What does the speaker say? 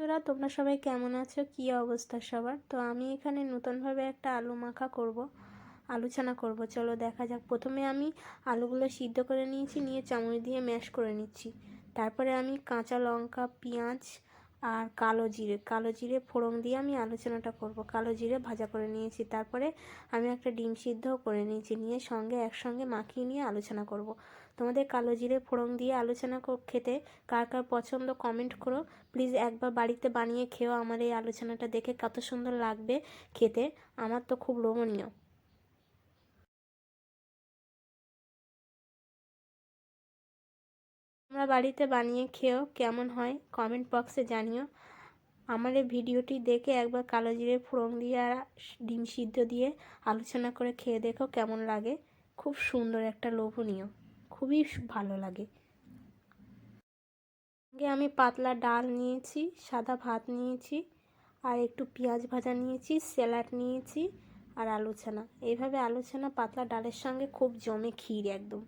বন্ধুরা, তোমরা সবাই কেমন আছো? কী অবস্থা সবার? তো আমি এখানে নতুনভাবে একটা আলু মাখা করব, আলোচনা করব। চলো দেখা যাক। প্রথমে আমি আলুগুলো সিদ্ধ করে নিয়েছি, নিয়ে চামচ দিয়ে ম্যাশ করে নিচ্ছি। তারপরে আমি কাঁচা লঙ্কা, পেঁয়াজ আর কালো জিরে ফোড়ন দিয়ে আমি আলোচনাটা করব। কালো জিরে ভাজা করে নিয়েছি। তারপরে আমি একটা ডিম সিদ্ধও করে নিয়েছি, নিয়ে একসঙ্গে মাখিয়ে নিয়ে আলোচনা করব। তোমাদের কালো জিরে ফোড়ন দিয়ে আলোচনা খেতে কার কার পছন্দ কমেন্ট করো প্লিজ। একবার বাড়িতে বানিয়ে খেও। আমার এই আলোচনাটা দেখে কত সুন্দর লাগবে খেতে, আমার তো খুব লোভনীয়। তোমরা বাড়িতে বানিয়ে খেও, কেমন হয় কমেন্ট বক্সে জানিও। আমার এই ভিডিওটি দেখে একবার কালো জিরে ফোড়ন দিয়ে আর ডিম সিদ্ধ দিয়ে আলোচনা করে খেয়ে দেখো কেমন লাগে। খুব সুন্দর, একটা লোভনীয়, খুবই ভালো লাগে। আগে আমি পাতলা ডাল নিয়েছি, সাদা ভাত নিয়েছি, আর একটু পেঁয়াজ ভাজা নিয়েছি, স্যালাড নিয়েছি আর আলু ছানা। এইভাবে আলু ছানা পাতলা ডালের সঙ্গে খুব জমে ক্ষীর একদম।